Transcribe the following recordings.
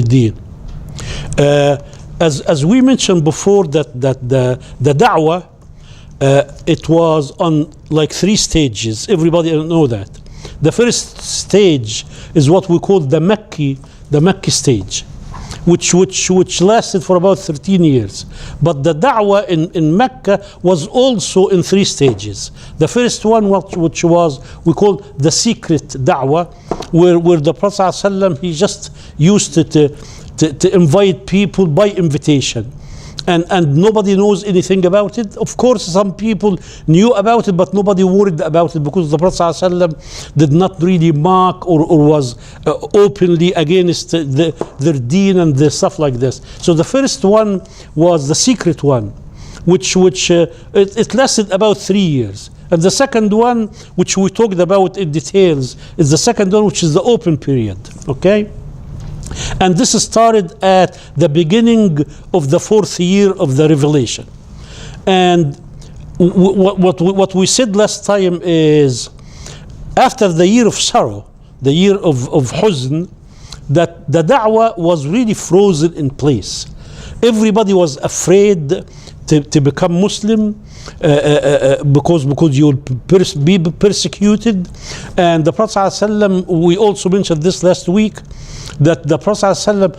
الدين. As we mentioned before, that the da'wah, it was on like 3 stages. Everybody know that. The first stage is what we call the Mecca stage, which lasted for about 13 years. But the da'wah in Mecca was also in 3 stages. The first one, which was we call the secret da'wah, where the Prophet ﷺ, he just used to invite people by invitation. And nobody knows anything about it. Of course, some people knew about it, but nobody worried about it, because the Prophet ﷺ did not really mock or was openly against their deen and the stuff like this. So the first one was the secret one, which it lasted about 3 years. And the second one, which we talked about in details, is the second one, which is the open period. Okay? And this started at the beginning of the 4th year of the revelation. And what we said last time is, after the year of sorrow, the year of huzn, that the da'wah was really frozen in place. Everybody was afraid to become Muslim, because you'll be persecuted. And the Prophet ﷺ, we also mentioned this last week, that the Prophet ﷺ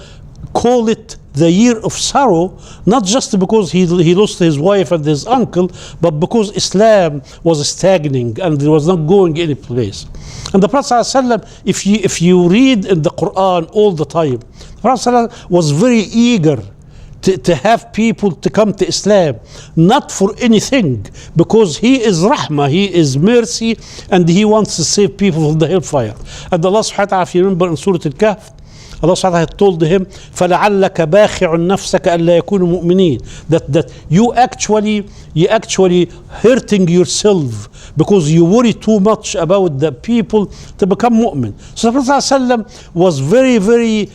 called it the year of sorrow, not just because he lost his wife and his uncle, but because Islam was stagnating and it was not going any place. And the Prophet ﷺ, if you read in the Quran all the time, the Prophet ﷺ was very eager to have people to come to Islam, not for anything, because he is rahmah, he is mercy, and he wants to save people from the hellfire. And Allah subhanahu wa ta'ala, if you remember in Surah Al-Kahf, Allah subhanahu wa ta'ala told him, فَلَعَلَّكَ بَاخِعٌ نَفْسَكَ أَلَّا يَكُونُ مُؤْمِنِينَ, that you actually hurting yourself because you worry too much about the people to become mu'min. So the Prophet ﷺ was very, very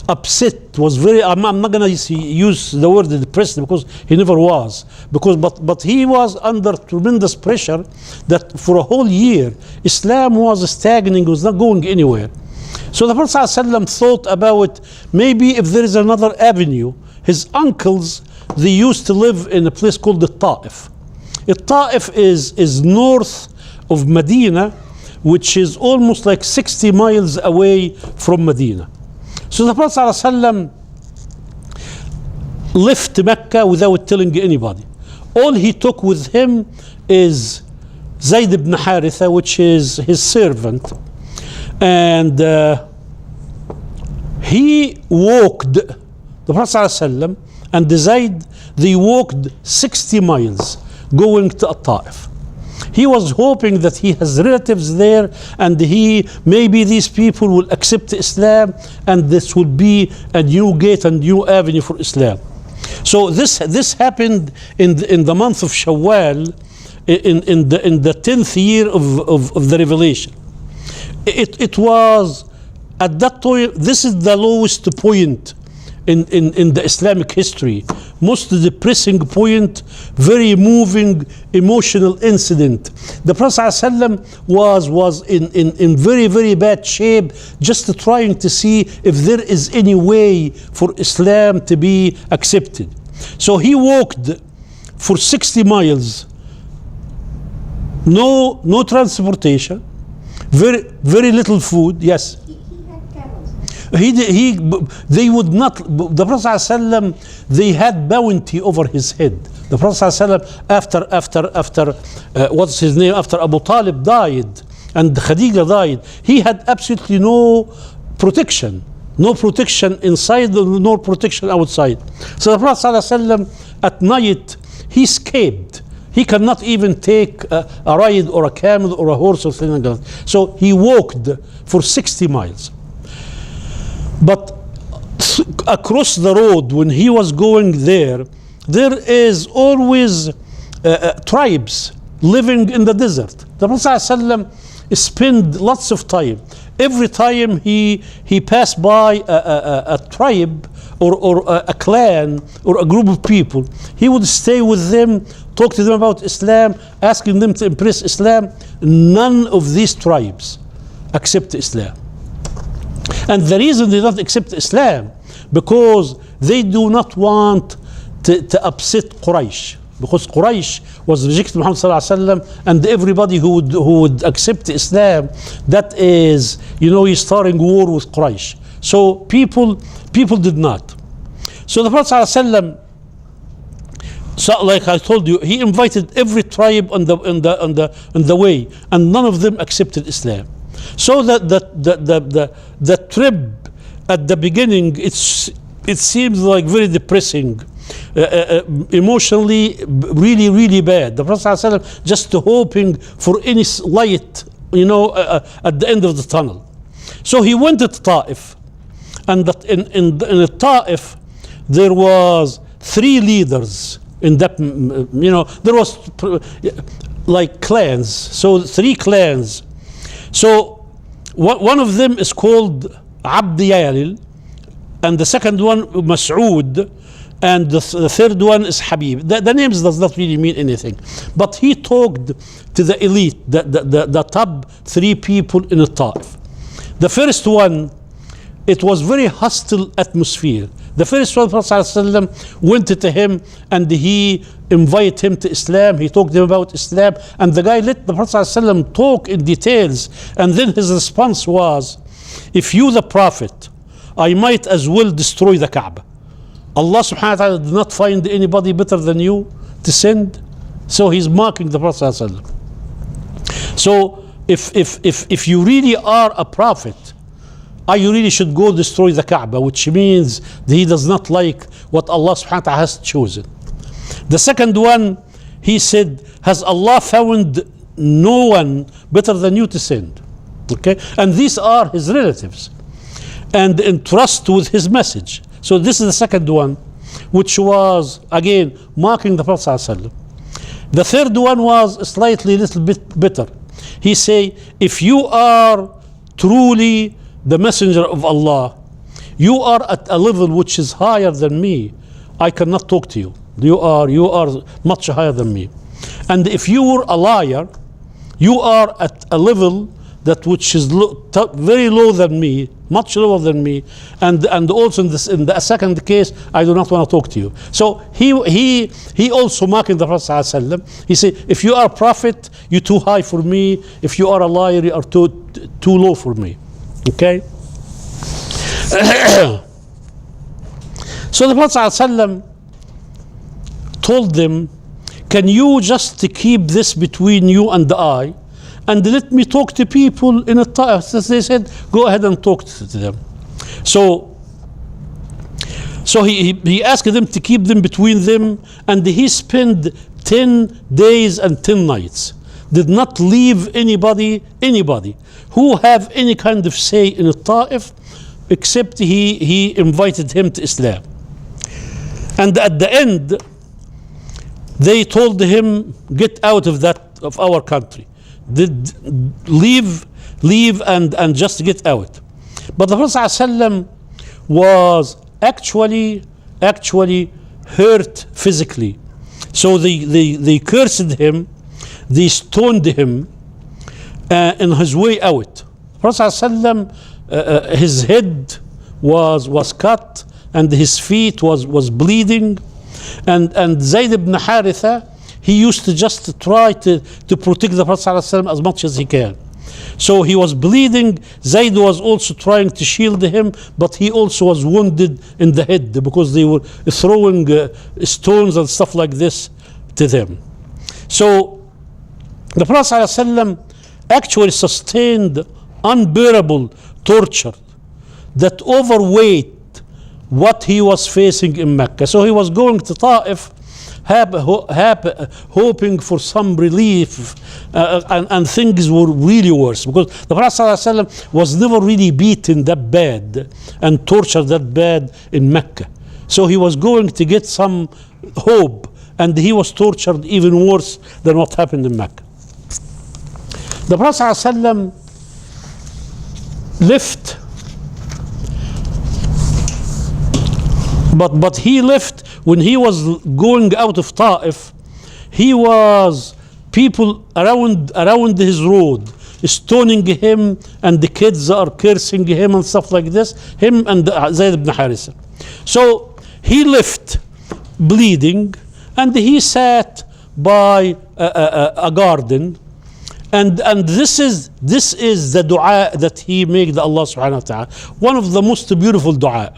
upset, was very, I'm not going to use the word depressed, because he never was, but he was under tremendous pressure that for a whole year Islam was stagnating, was not going anywhere. So the Prophet ﷺ thought about, maybe if there is another avenue. His uncles, they used to live in a place called the Taif. The Taif is north of Medina, which is almost like 60 miles away from Medina. So the Prophet ﷺ left Mecca without telling anybody. All he took with him is Zayd ibn Haritha, which is his servant. And he walked, the Prophet ﷺ and Zayd, they walked 60 miles going to Taif. He was hoping that he has relatives there, and maybe these people will accept Islam, and this will be a new gate and new avenue for Islam. So this happened in the month of Shawwal, in the 10th year of the revelation. It was at that time, this is the lowest point in the Islamic history, most depressing point, very moving, emotional incident. The Prophet ﷺ was in very, very bad shape, just trying to see if there is any way for Islam to be accepted. So he walked for 60 miles, no transportation, very, very little food. Yes. They would not, the Prophet ﷺ, they had bounty over his head. The Prophet ﷺ, after what's his name, after Abu Talib died and Khadija died, he had absolutely no protection inside, no protection outside. So the Prophet ﷺ, at night, he escaped. He cannot even take a ride or a camel or a horse or something like that. So he walked for 60 miles. But across the road, when he was going there is always tribes living in the desert. The Prophet ﷺ spent lots of time. Every time he passed by a tribe or a clan or a group of people, he would stay with them, talk to them about Islam, asking them to embrace Islam. None of these tribes accept Islam. And the reason they don't accept Islam, because they do not want to upset Quraysh. Because Quraysh was rejecting Muhammad sallallahu alaihi wasallam, and everybody who would accept Islam, that is, you're starting war with Quraysh. So people did not. So the Prophet sallallahu alaihi wasallam, so like I told you, he invited every tribe on the way, and none of them accepted Islam. So that the trip at the beginning, it seems like very depressing, emotionally really, really bad. The Prophet ﷺ just hoping for any light, at the end of the tunnel. So he went to Taif, and in the Taif there was 3 leaders. In that, there was like clans. So 3 clans. So one of them is called Abd Yalil, and the second one Mas'ud, and the third one is Habib. The names does not really mean anything, but he talked to the elite, the top 3 people in the Taif. The first one, it was very hostile atmosphere. The first one, Prophet ﷺ went to him and he invited him to Islam. He talked to him about Islam, and the guy let the Prophet ﷺ talk in details, and then his response was, if you the Prophet, I might as well destroy the Kaaba. Allah subhanahu wa ta'ala did not find anybody better than you to send. So he's mocking the Prophet ﷺ. So if you really are a prophet, you really should go destroy the Kaaba, which means that he does not like what Allah subhanahu wa ta'ala has chosen. The second one, he said, has Allah found no one better than you to send? Okay, and these are his relatives and entrust with his message. So this is the second one, which was again mocking the Prophet ﷺ. The third one was slightly little bit better. He say, if you are truly the messenger of Allah, you are at a level which is higher than me, I cannot talk to you. You are much higher than me. And if you were a liar, you are at a level that which is very low than me, much lower than me, and also in the second case, I do not want to talk to you. So he also mocking the Prophet ﷺ. He said, if you are a prophet, you're too high for me. If you are a liar, you are too low for me. Okay. So the Prophet ﷺ told them, can you just keep this between you and I, and let me talk to people in a time? They said, go ahead and talk to them. So he asked them to keep them between them, and he spent 10 days and 10 nights. Did not leave anybody who have any kind of say in the Taif, except he invited him to Islam. And at the end, they told him, get out of our country. Leave and just get out. But the Prophet ﷺ was actually hurt physically. So they cursed him, they stoned him in his way out. Prophet ﷺ, his head was cut and his feet was bleeding, and Zayd ibn Haritha, he used to just try to protect the Prophet ﷺ as much as he can. So he was bleeding. Zayd was also trying to shield him, but he also was wounded in the head because they were throwing stones and stuff like this to them. So the Prophet ﷺ actually sustained unbearable torture that overweight what he was facing in Mecca. So he was going to Taif, hoping for some relief, and things were really worse, because the Prophet ﷺ was never really beaten that bad and tortured that bad in Mecca. So he was going to get some hope, and he was tortured even worse than what happened in Mecca. The Prophet ﷺ left, but he left when he was going out of Taif. He was people around his road stoning him, and the kids are cursing him and stuff like this, him and Zayd ibn Harisa. So he left bleeding, and he sat by a garden, and this is the dua that he made to Allah subhanahu wa ta'ala, one of the most beautiful dua.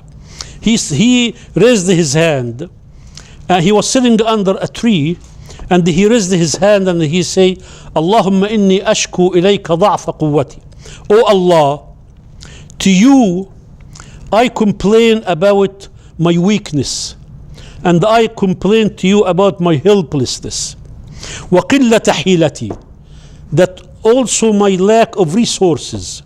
He raised his hand, he was sitting under a tree, and he raised his hand and he say, Allahumma inni ashku ilayka da'fa quwwati. Oh Allah, to you I complain about my weakness, and I complain to you about my helplessness. Wa qillata hilati, that also my lack of resources.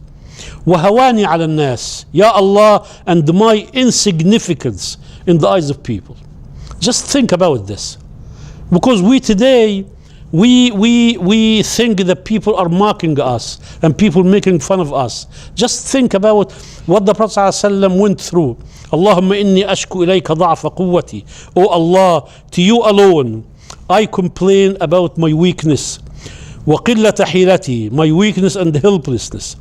Wa hawani ala nas, ya Allah, and my insignificance in the eyes of people. Just think about this. Because we today, we think that people are mocking us and people making fun of us. Just think about what the Prophet ﷺ went through. Allahumma inni ashku ilayka da'fa quwwati. Oh Allah, to you alone I complain about my weakness. Wa qillata hilati, my weakness and helplessness.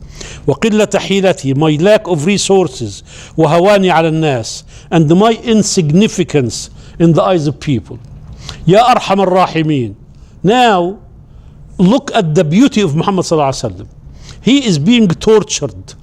Wa qillata hilati, my lack of resources. Wa hawani ala nas, and my insignificance in the eyes of people. Ya Arham al-Rahimin. Now, look at the beauty of Muhammad sallallahu alaihi wasallam. He is being tortured.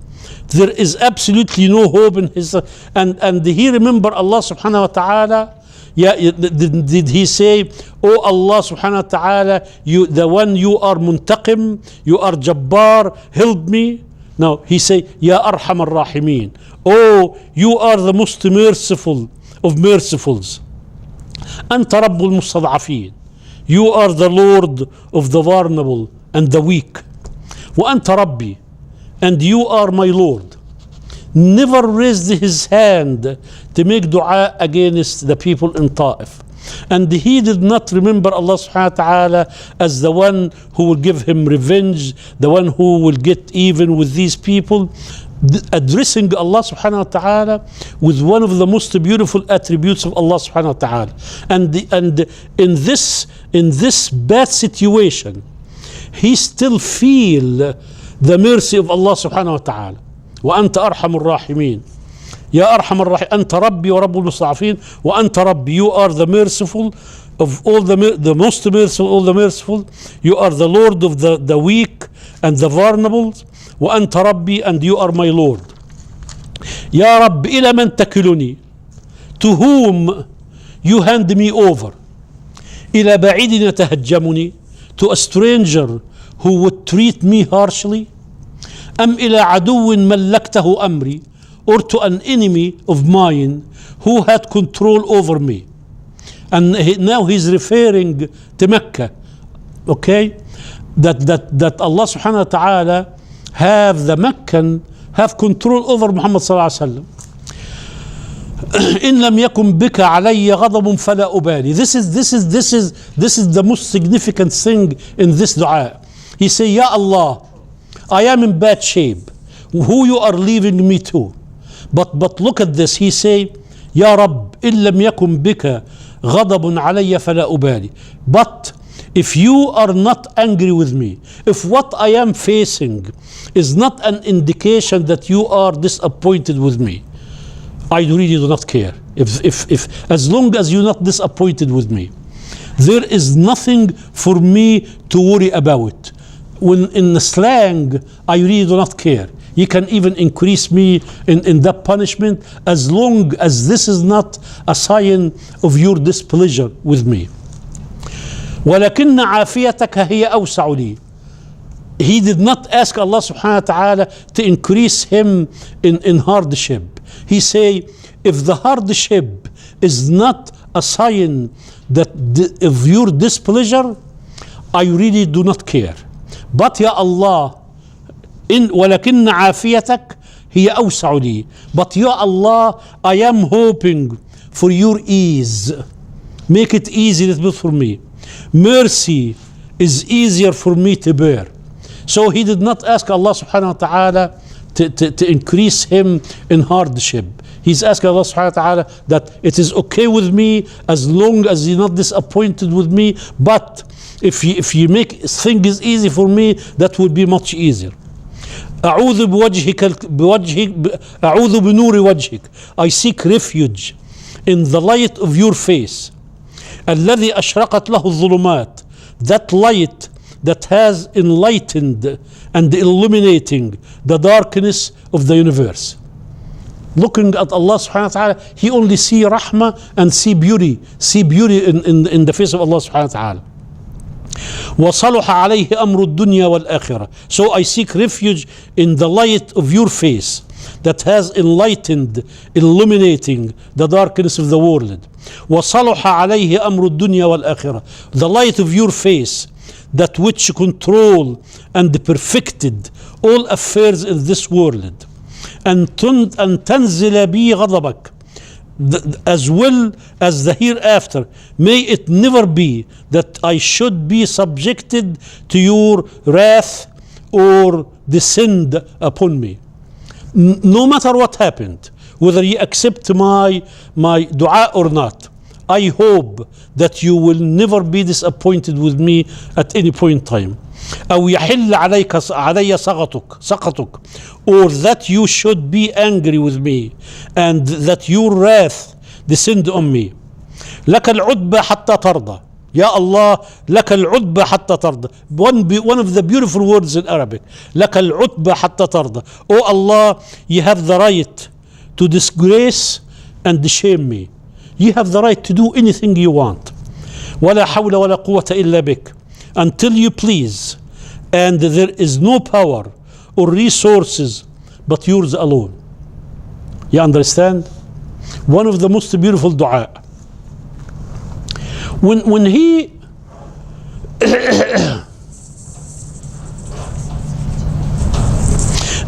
There is absolutely no hope in his, and he remember Allah subhanahu wa ta'ala. Yeah, did he say, oh Allah subhanahu wa ta'ala, you the one, you are muntaqim, you are jabbar, help me? No, he say, Ya Arham al-Rahimin. Oh, you are the most merciful of mercifuls. أنت رب المستضعفين. You are the Lord of the vulnerable and the weak. وأنت ربي, and you are my Lord. Never raised his hand to make dua against the people in Taif. And he did not remember Allah subhanahu wa ta'ala as the one who will give him revenge, the one who will get even with these people. Addressing Allah subhanahu wa ta'ala with one of the most beautiful attributes of Allah subhanahu wa ta'ala. And in this bad situation, he still feel the mercy of Allah subhanahu wa ta'ala. وأنت أرحم الراحمين. يا أرحم الراحمين. أنت ربي ورب المستضعفين. وأنت ربي, you are the merciful of all the most merciful, all the merciful. You are the Lord of the weak and the vulnerable. وأنت ربي, and you are my Lord. يا رب إلى من تكلني, to whom you hand me over. إلى بعيد يتهجمني, to a stranger who would treat me harshly. أم إلى عدو ملكته أمري, or to an enemy of mine who had control over me. And now he's referring to Mecca, okay, that Allah subhanahu wa ta'ala have the Meccan have control over Muhammad sallallahu alaihi wasallam. إن لم يكن بك علي غضب فلا أبالي. This is the most significant thing in this dua. He say, Ya Allah, I am in bad shape. Who you are leaving me to? But look at this. He say, Ya Rabb, إن لم يكن بك غضب علي فلا أبالي. But if you are not angry with me, if what I am facing is not an indication that you are disappointed with me, I really do not care. If as long as you're not disappointed with me, there is nothing for me to worry about. When in the slang, I really do not care. You can even increase me in that punishment as long as this is not a sign of your displeasure with me. ولكن عافيتك هي أوسع لي. He did not ask Allah subhanahu wa ta'ala to increase him in hardship. He say, if the hardship is not a sign that of your displeasure, I really do not care. But Ya Allah, ولكن عافيتك هي أوسع لي. But Ya Allah, I am hoping for your ease. Make it easy a little bit for me. Mercy is easier for me to bear. So he did not ask Allah subhanahu wa ta'ala to increase him in hardship. He's asking Allah subhanahu wa ta'ala that it is okay with me as long as you're not disappointed with me, but if you make things easy for me, that would be much easier. أعوذ بنور وجهك. I seek refuge in the light of your face. الذي أشرقت له الظلمات. That light that has enlightened and illuminating the darkness of the universe. Looking at Allah subhanahu wa ta'ala, he only see rahmah and see beauty in the face of Allah subhanahu wa ta'ala. وصلح عليه أمر الدنيا والآخرة. So I seek refuge in the light of your face that has enlightened, illuminating the darkness of the world. وصلح عليه أمر الدنيا والآخرة. The light of your face, that which control and perfected all affairs in this world. أن تنزل بي غضبك, as well as the hereafter. May it never be that I should be subjected to your wrath or descend upon me. No matter what happened, whether you accept my dua or not, I hope that you will never be disappointed with me at any point in time. أو يحل علي سخطك, or that you should be angry with me and that your wrath descend on me. لك العتبى حتى ترضى. يا الله لك العتبى حتى ترضى. One of the beautiful words in Arabic. لك العتبى حتى ترضى. Oh Allah, you have the right to disgrace and shame me. You have the right to do anything you want. ولا حول ولا قوة إلا بك. Until you please, and there is no power or resources but yours alone. You understand? One of the most beautiful dua. When he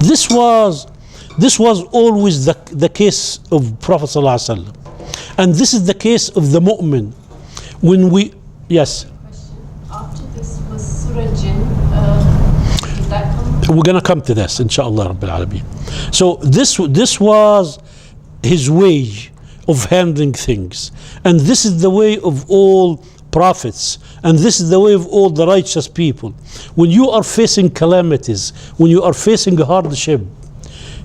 this was always the case of Prophet sallallahu alaihi wasallam, and this is the case of the mu'min. When we, yes. After this was Surah Jinn. Did that come? We're gonna come to this, inshallah Rabbil Alameen. So this was his way of handling things, and this is the way of all prophets, and this is the way of all the righteous people. When you are facing calamities, when you are facing hardship,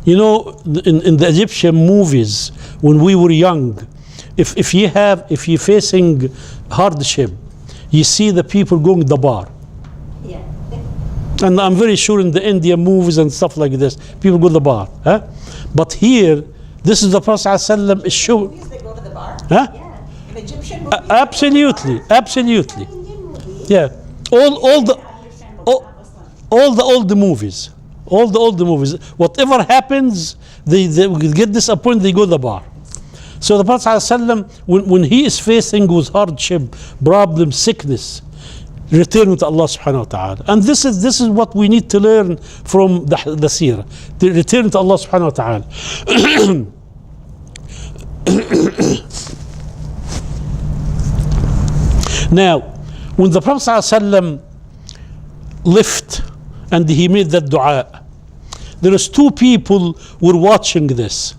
you know, in the Egyptian movies when we were young, if you're facing hardship, you see the people going to the bar. Yeah. And I'm very sure in the Indian movies and stuff like this, people go to the bar. Huh? But here, this is the Prophet ﷺ is show. They go to the bar? Huh? Yeah. In Egyptian movies, Absolutely. Indian movies. Yeah. All the movies. All the movies. Whatever happens, they get disappointed, they go to the bar. So the Prophet ﷺ, when he is facing with hardship, problem, sickness, return to Allah subhanahu wa ta'ala. And this is what we need to learn from the seerah. To return to Allah subhanahu wa ta'ala. Now, when the Prophet ﷺ left and he made that dua, there is two people were watching this.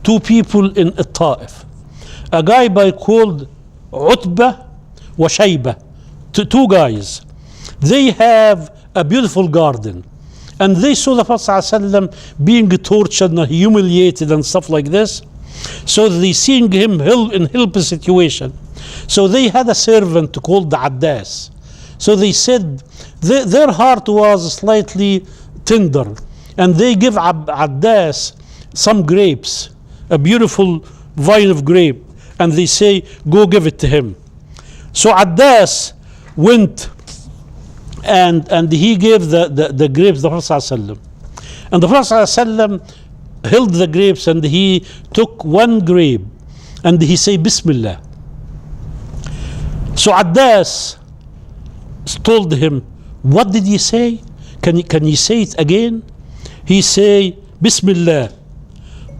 Two people in Taif. A guy called Utbah wa Shaybah. Two guys. They have a beautiful garden, and they saw the Prophet ﷺ being tortured and humiliated and stuff like this. So they seeing him in helpless situation. So they had a servant called the Addas. So they said their heart was slightly tender, and they give Addas some grapes, a beautiful vine of grape, and they say, go give it to him. So Addas went and he gave the grapes to the Prophet ﷺ. And the Prophet ﷺ held the grapes, and he took one grape and he said Bismillah. So Addas told him, what did you say? Can you say it again? He say Bismillah.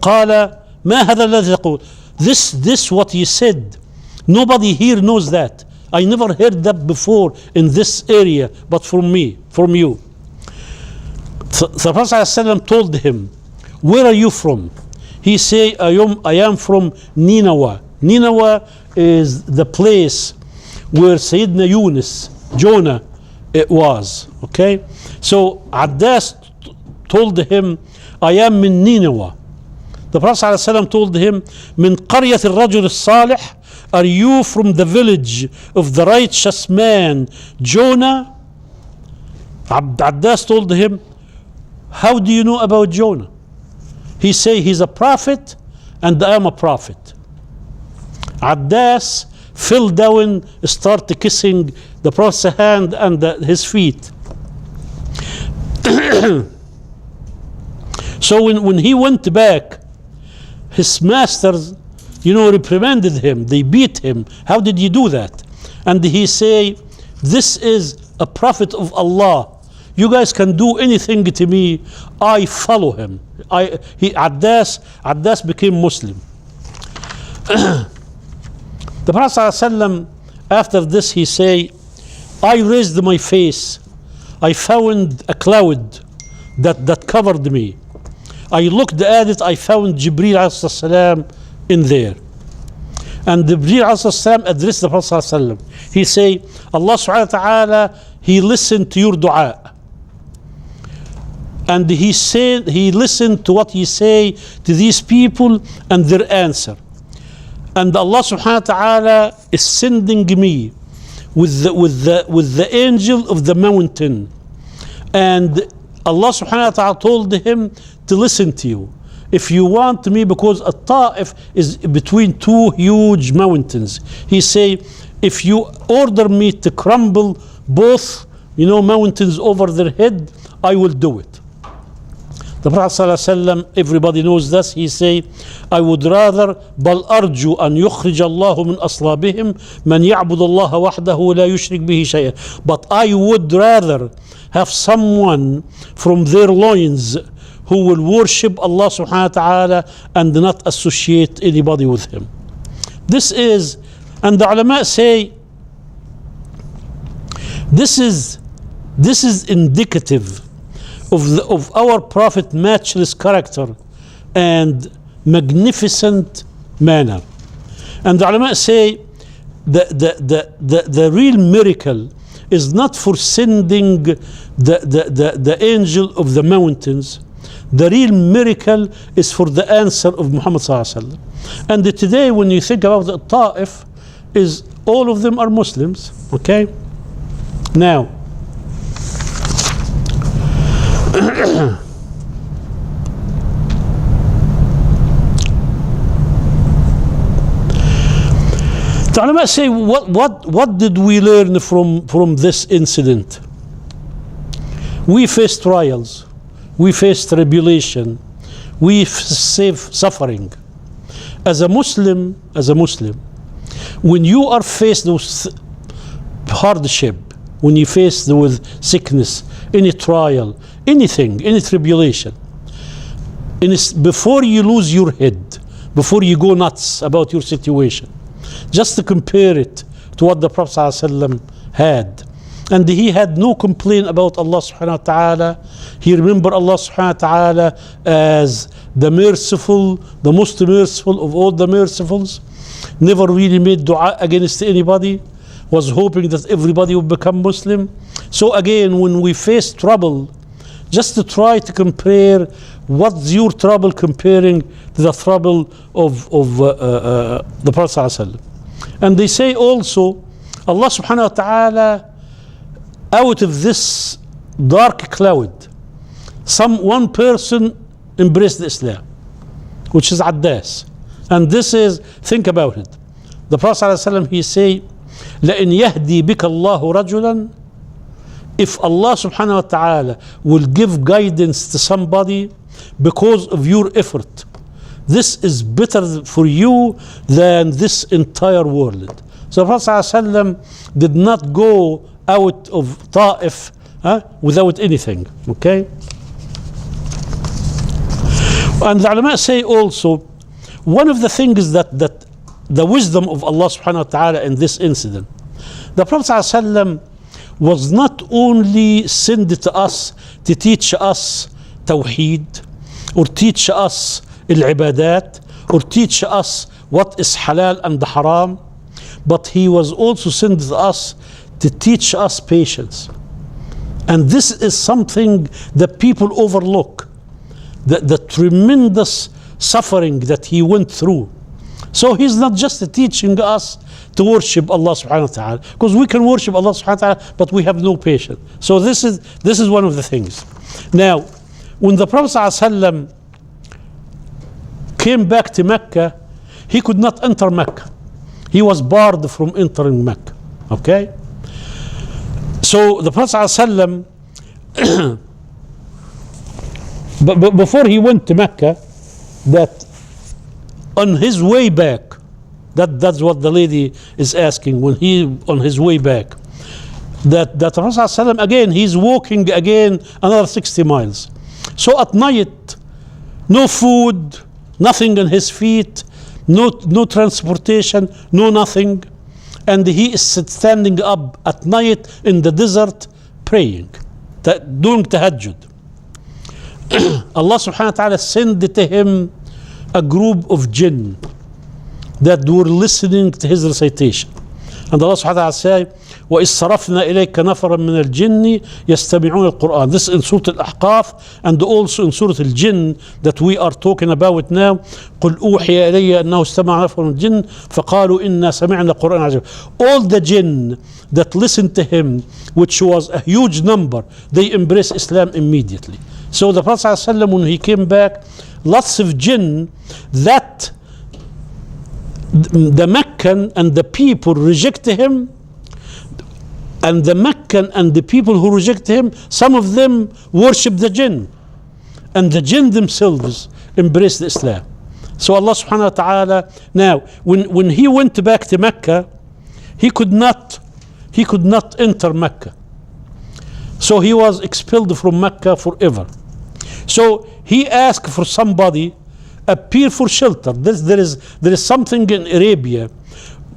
قال ما هذا الذي تقول. This what you said, nobody here knows that. I never heard that before in this area, but from you. The Prophet ﷺ told him, where are you from? He say, I am from Nineveh. Nineveh is the place where Sayyidina Yunus Jonah it was. Okay, so Addas told him, I am min Nineveh. The Prophet ﷺ told him, min qaryat al-rajul al-salih, are you from the village of the righteous man Jonah? Addas told him, how do you know about Jonah? He say he's a prophet and I am a prophet. Addas fell down, started kissing the Prophet's hand and his feet. So when he went back, his masters, reprimanded him. They beat him. How did you do that? And he say, this is a prophet of Allah. You guys can do anything to me. I follow him. Addas became Muslim. The Prophet ﷺ, after this, he say, I raised my face. I found a cloud that covered me. I looked at it. I found Jibreel alayhi salam in there. And Jibreel alayhi salam addressed the Prophet ﷺ. He say, Allah subhanahu wa ta'ala, he listened to your dua. And he said, he listened to what you say to these people and their answer. And Allah subhanahu wa ta'ala is sending me with the angel of the mountain. And Allah subhanahu wa ta'ala told him to listen to you. If you want me, because Taif is between two huge mountains. He say, if you order me to crumble both, mountains over their head, I will do it. The Prophet ﷺ, everybody knows this, he say, I would rather, بل أرجو أن يخرج الله من أصلابهم من يعبد الله وحده لا يشرك به شيئا. But I would rather have someone from their loins who will worship Allah subhanahu wa ta'ala and not associate anybody with him. This is, and the ulama say, this is indicative of our Prophet matchless character and magnificent manner. And the ulama say the real miracle is not for sending the angel of the mountains. The real miracle is for the answer of Muhammad sallallahu alaihi wasallam. And today when you think about the Taif, is all of them are Muslims. Okay, now the ulama say, what did we learn from this incident? We face trials, we face tribulation, we face suffering. As a Muslim, when you are faced with hardship, when you faced with sickness, any trial, anything, any tribulation, before you lose your head, before you go nuts about your situation, just to compare it to what the Prophet ﷺ had. And he had no complaint about Allah subhanahu wa ta'ala. He remembered Allah subhanahu wa ta'ala as the merciful, the most merciful of all the mercifuls. Never really made dua against anybody. Was hoping that everybody would become Muslim. So again, when we face trouble, just to try to compare what's your trouble comparing to the trouble of the Prophet ﷺ. And they say also, Allah subhanahu wa ta'ala, out of this dark cloud, one person embraced Islam, which is Addas. And this is, think about it. The Prophet ﷺ, he say, لَإِنْ يَهْدِي بِكَ اللَّهُ رَجُلًا, if Allah subhanahu wa ta'ala will give guidance to somebody because of your effort, this is better for you than this entire world. So the Prophet ﷺ did not go out of Taif without anything. Okay? And the ulama say also, one of the things that the wisdom of Allah subhanahu wa ta'ala in this incident, the Prophet ﷺ was not only sent to us to teach us Tawheed, or teach us al-ibadat, or teach us what is halal and haram, but he was also sent to us to teach us patience. And this is something that people overlook, the tremendous suffering that he went through. So he's not just teaching us to worship Allah subhanahu wa ta'ala, because we can worship Allah subhanahu wa ta'ala, but we have no patience. So this is one of the things. Now, when the Prophet ﷺ came back to Mecca, he could not enter Mecca. He was barred from entering Mecca. Okay? So the Prophet ﷺ, but before he went to Mecca, that on his way back, that's what the lady is asking, when he on his way back, that the Prophet ﷺ, again, he's walking again another 60 miles. So at night, no food, nothing on his feet, no transportation, no nothing. And he is standing up at night in the desert praying, doing tahajjud. Allah subhanahu wa ta'ala sent to him a group of jinn that were listening to his recitation. And Allah subhanahu wa ta'ala said, وَإِذْ صَرَفْنَا إِلَيْكَ نَفَرًا مِنَ الْجِنِّ يَسْتَمِعُونَ الْقُرْآنَ. This is in Surah Al-Ahqaf, and also in Surah Al-Jinn that we are talking about now. قُلْ أُوحِيَ إِلَيَّ أَنَّهُ اسْتَمَعَ نَفَرٌ مِنَ الْجِنِّ فَقَالُوا إِنَّا سَمِعْنَا قُرْآنًا عَجَبًا. All the jinn that listened to him, which was a huge number, they embraced Islam immediately. So the Prophet ﷺ, when he came back, lots of jinn that the Meccan and the people rejected him, and the Meccan and the people who reject him, some of them worship the jinn, and the jinn themselves embraced Islam. So Allah subhanahu wa ta'ala, now when he went back to Mecca, he could not enter Mecca. So he was expelled from Mecca forever. So he asked for somebody appear for shelter. There is something in Arabia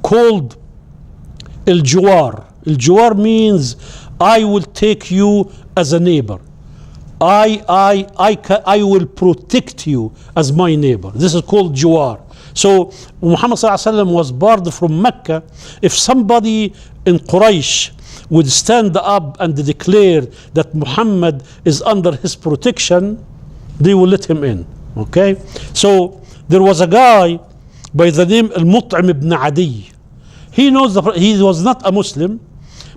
called al-Jawar. Al-Jawar means I will take you as a neighbor. I will protect you as my neighbor. This is called Jawar. So Muhammad ﷺ was barred from Mecca. If somebody in Quraysh would stand up and declare that Muhammad is under his protection, they will let him in. Okay? So there was a guy by the name Al-Mut'im ibn Adi. He was not a Muslim,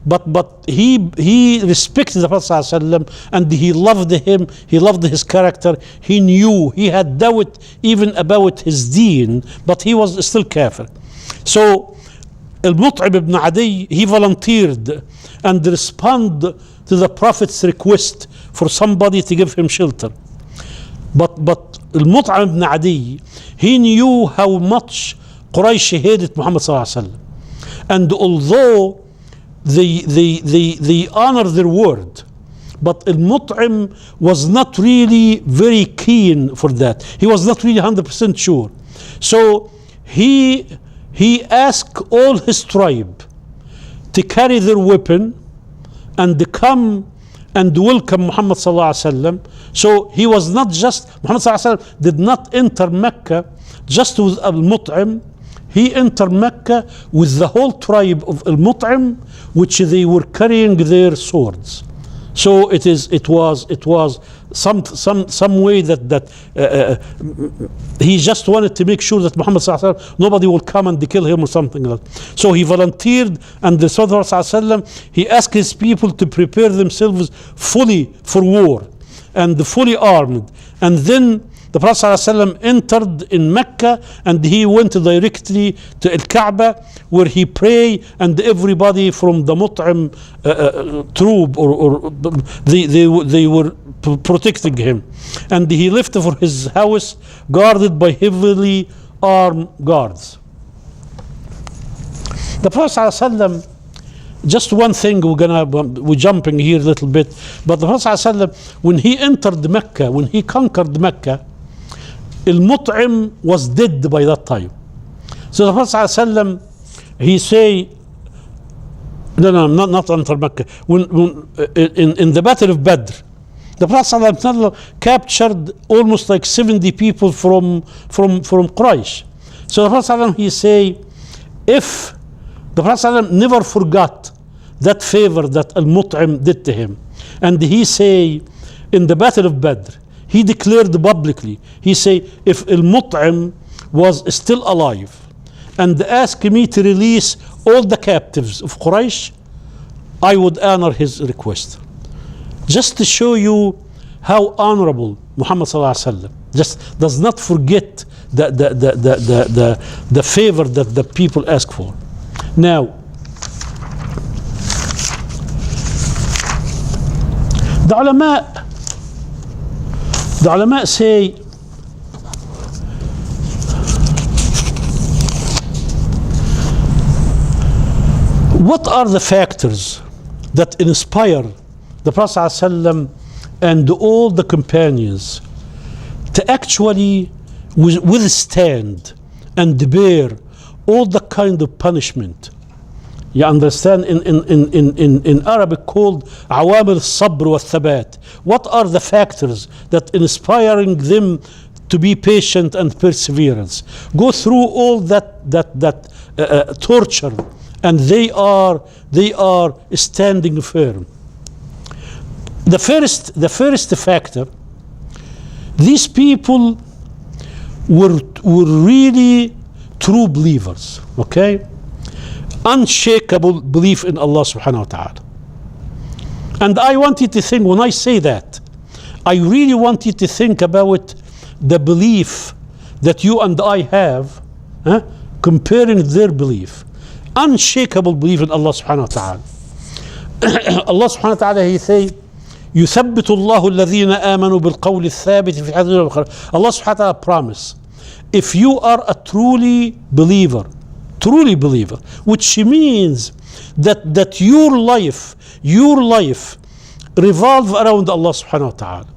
but he respected the Prophet ﷺ, and he loved him, he loved his character. He knew, he had doubt even about his deen, but he was still kafir. So Al-Mut'im ibn Adi, he volunteered and responded to the Prophet's request for somebody to give him shelter. But Al-Mut'im ibn Adi, he knew how much Quraysh hated Muhammad sallallahu alaihi wasallam, and although they honor their word, but Al-Mut'im was not really very keen for that. He was not really 100% sure. So he asked all his tribe to carry their weapon and to come and welcome Muhammad sallallahu alaihi wasallam. So he was not just, Muhammad sallallahu alaihi wasallam did not enter Mecca just with Al-Mut'im. He entered Mecca with the whole tribe of Al-Mut'im, which they were carrying their swords. So it was some way that he just wanted to make sure that Muhammad sallallahu alaihi wasallam, nobody will come and kill him or something like that. So he volunteered, and the Prophet sallallahu alaihi wasallam, he asked his people to prepare themselves fully for war and fully armed, and then the Prophet ﷺ entered in Mecca, and he went directly to Al-Kaaba, where he prayed, and everybody from the Mut'im troop or they were protecting him, and he left for his house guarded by heavily armed guards. The Prophet ﷺ, just one thing, we're jumping here a little bit, but the Prophet ﷺ, when he entered Mecca, when he conquered Mecca, Al-Mut'im was dead by that time. So the Prophet ﷺ, he say, not enter Mecca. When in the Battle of Badr, the Prophet ﷺ captured almost like 70 people from Quraysh. So the Prophet ﷺ, he say, if The Prophet ﷺ never forgot that favor that Al-Mut'im did to him. And he say, in the Battle of Badr, he declared publicly, he say, if Al-Mut'im was still alive and asked me to release all the captives of Quraysh, I would honor his request. Just to show you how honorable Muhammad sallallahu alaihi wasallam just does not forget the favor that the people ask for. Now, the ulama say what are the factors that inspire the Prophet ﷺ and all the companions to actually withstand and bear all the kind of punishment? You understand, in Arabic called awamil sabr wa thabat. What are the factors that inspiring them to be patient and perseverance? Go through all that torture, and they are standing firm. The first factor, these people were really true believers, okay? Unshakable belief in Allah subhanahu wa ta'ala. And I want you to think, when I say that, I really want you to think about the belief that you and I have, comparing their belief. Unshakable belief in Allah subhanahu wa ta'ala. Allah subhanahu wa ta'ala, he say, يثبت الله الذين آمنوا بالقول الثابت في الحياة الدنيا والآخرة. Allah subhanahu wa ta'ala promise, if you are a truly believer, which means that your life revolve around Allah subhanahu wa ta'ala.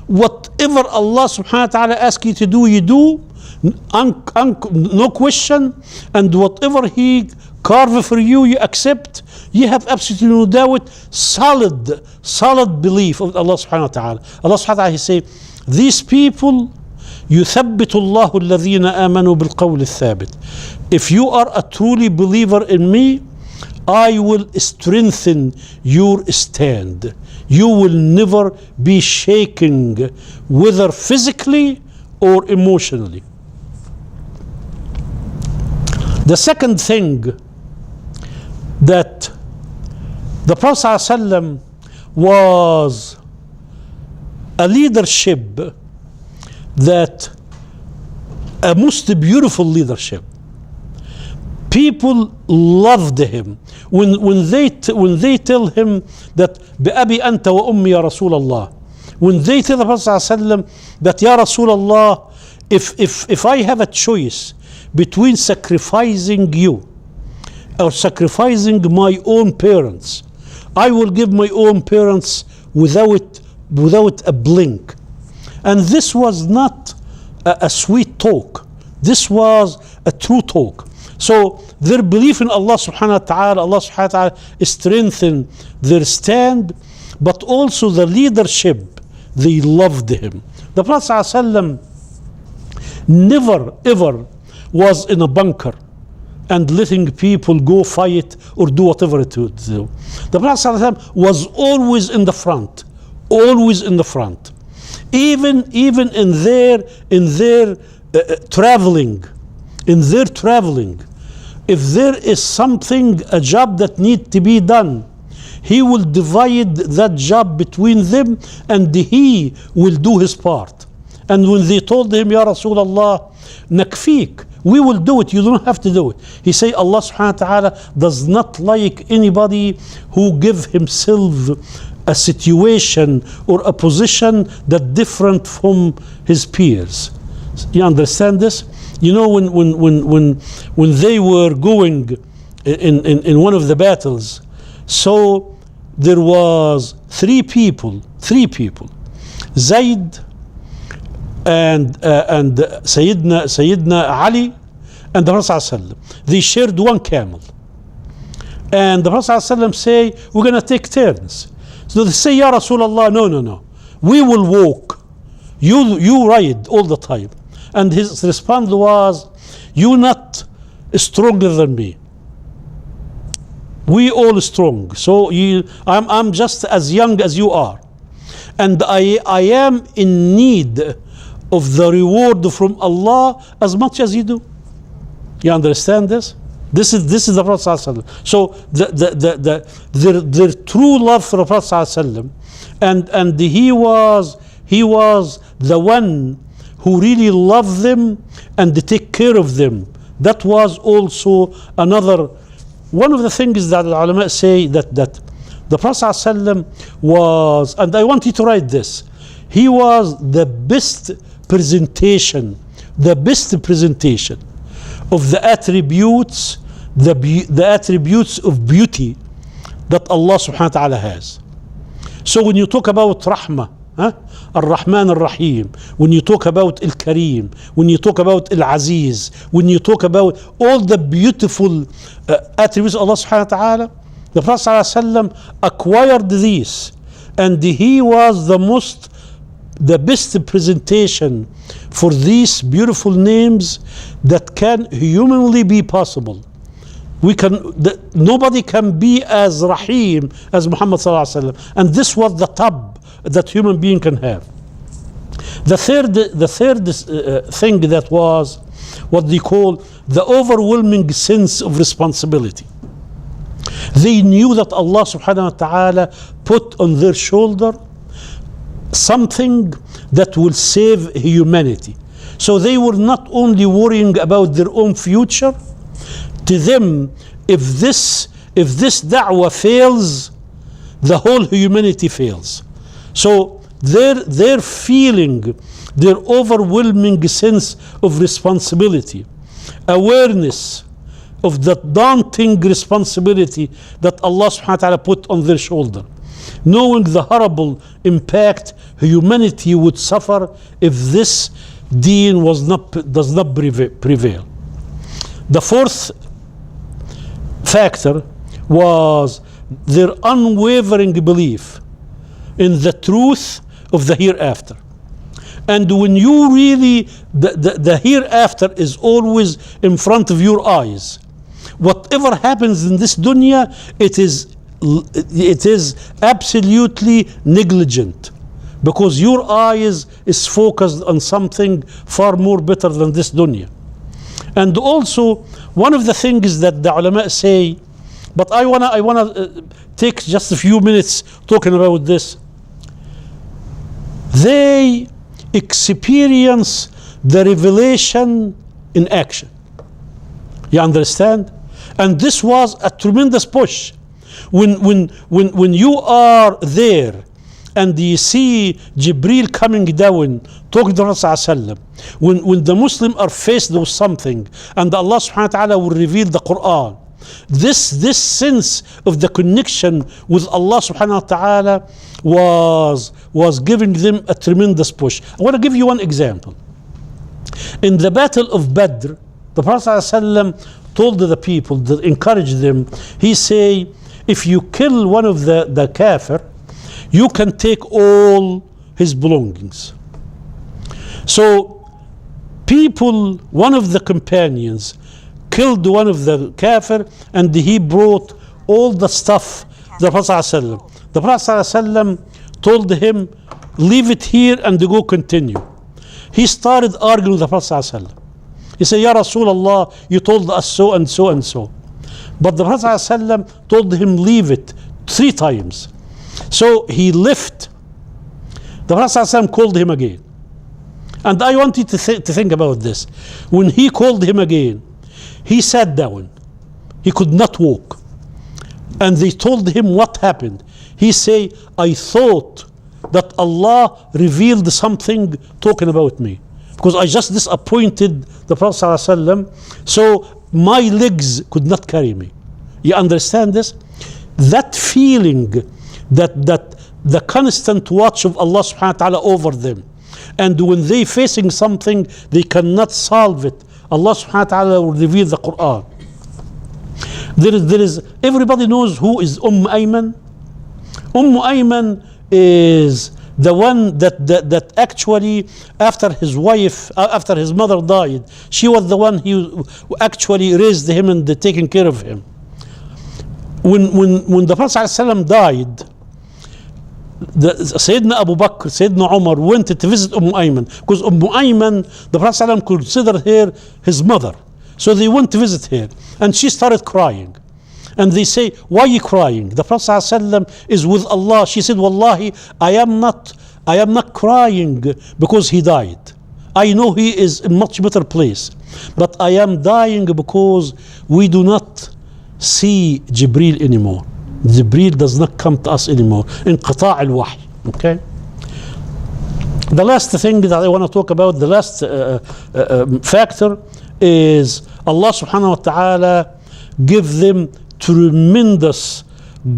Whatever Allah subhanahu wa ta'ala asks you to do, you do, no question, and whatever He carve for you, you accept. You have absolutely no doubt, solid belief of Allah subhanahu wa ta'ala. Allah subhanahu wa ta'ala, He say, these people, يثبت الله الذين آمنوا بالقول الثابت. If you are a truly believer in me, I will strengthen your stand. You will never be shaken, whether physically or emotionally. The second thing, that the Prophet ﷺ was a leadership, that a most beautiful leadership. People loved him when they tell him that بأبي أنت وأمي يا رسول الله. When they tell the Prophet ﷺ that Ya Rasulullah, if I have a choice between sacrificing you or sacrificing my own parents, I will give my own parents without a blink. And this was not a sweet talk. This was a true talk. So their belief in Allah subhanahu wa ta'ala, Allah subhanahu wa ta'ala strengthened their stand, but also the leadership, they loved him. The Prophet ﷺ never ever was in a bunker and letting people go fight or do whatever it would do. The Prophet ﷺ was always in the front, even in their traveling, if there is something, a job that needs to be done, he will divide that job between them and he will do his part. And when they told him, Ya Rasulullah, nakfik, we will do it, you don't have to do it. He say, Allah subhanahu wa ta'ala does not like anybody who give himself a situation or a position that different from his peers. You understand this? You know, when they were going in one of the battles, so there was three people, Zayd and Sayyidina Ali and the Prophet ﷺ. They shared one camel, and the Prophet ﷺ say, we're going to take turns. So they say, Ya Rasulullah, no, we will walk, you ride all the time. And his response was, you're not stronger than me. We all strong. So I'm just as young as you are. And I am in need of the reward from Allah as much as you do. You understand this? This is the Prophet ﷺ. So their true love for the Prophet ﷺ, and he was the one who really loved them and take care of them. That was also another one of the things that the ulama say, that the Prophet ﷺ was, and I want you to write this, he was the best presentation of the attributes, the attributes of beauty that Allah subhanahu wa ta'ala has. So when you talk about Rahmah, Ar-Rahman Ar-Rahim, when you talk about Al-Kareem, when you talk about Al-Aziz, when you talk about all the beautiful attributes of Allah subhanahu wa ta'ala, the Prophet ﷺ acquired these, and he was the best presentation for these beautiful names that can humanly be possible. Nobody can be as Rahim as Muhammad ﷺ, and this was the top that human being can have. The third thing that was what they call the overwhelming sense of responsibility. They knew that Allah subhanahu wa ta'ala put on their shoulder something that will save humanity. So they were not only worrying about their own future. To them, if this da'wah fails, the whole humanity fails. So their feeling, their overwhelming sense of responsibility, awareness of the daunting responsibility that Allah subhanahu wa ta'ala put on their shoulder, knowing the horrible impact humanity would suffer if this deen does not prevail. The fourth factor was their unwavering belief in the truth of the hereafter. And when you really, the hereafter is always in front of your eyes. Whatever happens in this dunya, it is absolutely negligent, because your eyes is focused on something far more better than this dunya. And also, one of the things that the ulama say, but I wanna take just a few minutes talking about this. They experience the revelation in action. You understand? And this was a tremendous push. When you are there and you see Jibreel coming down, talking to the Prophet, when the Muslims are faced with something and Allah subhanahu wa ta'ala will reveal the Quran, this sense of the connection with Allah subhanahu wa ta'ala was giving them a tremendous push. I want to give you one example. In the Battle of Badr, the Prophet ﷺ told the people, encouraged them, he say, if you kill one of the kafir, you can take all his belongings. So people, one of the companions killed one of the kafir, and he brought all the stuff to the Prophet ﷺ. The Prophet ﷺ told him, leave it here and go continue. He started arguing with the Prophet ﷺ. He said, Ya Rasulullah, you told us so and so and so. But the Prophet ﷺ told him, leave it 3 times. So he left. The Prophet ﷺ called him again. And I want you to think about this. When he called him again, he sat down. He could not walk. And they told him what happened. He say, I thought that Allah revealed something talking about me, because I just disappointed the Prophet ﷺ, so my legs could not carry me. You understand this? That feeling, that the constant watch of Allah subhanahu wa ta'ala over them, and when they facing something they cannot solve it, Allah subhanahu wa ta'ala will reveal the Quran. There is everybody knows who is Ayman. Ayman is the one that actually after his mother died, she was the one who actually raised him and taking care of him. when the Prophet ﷺ died, Sayyidina Abu Bakr, Sayyidina Umar went to visit Ayman, because Ayman, the Prophet ﷺ considered her his mother. So they went to visit her, and she started crying. And they say, why are you crying? The Prophet ﷺ is with Allah. She said, Wallahi, I am not crying because he died. I know he is in much better place, but I am dying because we do not see Jibreel anymore. Jibreel does not come to us anymore. Inqita' al-wahy. Okay. The last thing that I want to talk about, the last factor, is Allah subhanahu wa ta'ala give them tremendous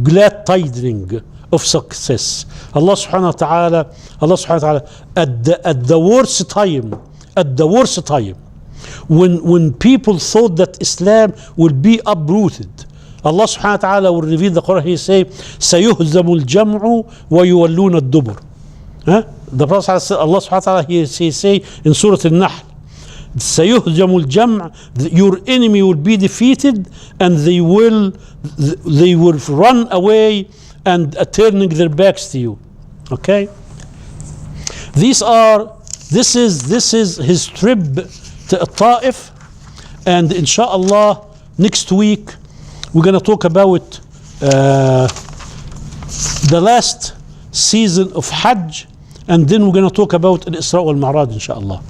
glad tidings of success. Allah subhanahu wa ta'ala at the worst time, when people thought that Islam will be uprooted, Allah subhanahu wa ta'ala will reveal the Quran. He say, سَيُهْزَمُ الْجَمْعُ وَيُوَلُّونَ الدُّبُرِ. The Prophet, Allah subhanahu wa ta'ala, he say in Surah Al-Nahl, سَيُهْزَمُ الْجَمْعُ, your enemy will be defeated, and they will run away and turning their backs to you. Okay. This is his trip to Taif, and inshallah next week we're going to talk about the last season of Hajj, and then we're going to talk about Al-Isra wal Mi'raj inshallah.